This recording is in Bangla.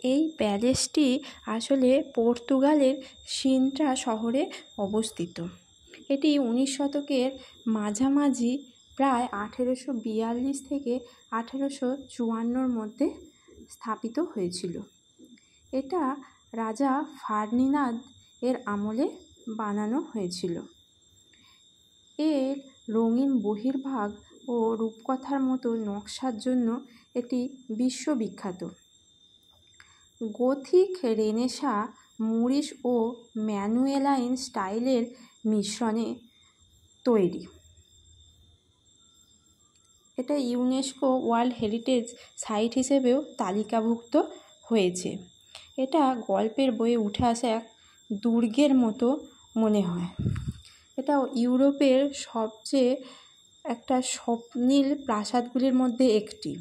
এই প্যালেসটি আসলে পর্তুগালের সিন্ট্রা শহরে অবস্থিত। এটি 19 শতকের মাঝামাঝি প্রায় 1842 থেকে 1854 মধ্যে স্থাপিত হয়েছিল। এটা রাজা ফার্ডিনান্দ এর আমলে বানানো হয়েছিল। এর রঙিন বহির্ভাগ ও রূপকথার মতো নকশার জন্য এটি বিশ্ববিখ্যাত। গথিক, রেনেসাঁ, মুরিশ ও ম্যানুয়েলাইন স্টাইলের মিশ্রণে তৈরি। এটা ইউনেস্কো ওয়ার্ল্ড হেরিটেজ সাইট হিসেবেও তালিকাভুক্ত হয়েছে। এটা গল্পের বইয়ে উঠে আসা এক দুর্গের মতো মনে হয়। এটা ইউরোপের সবচেয়ে একটা স্বপ্নীল প্রাসাদগুলির মধ্যে একটি।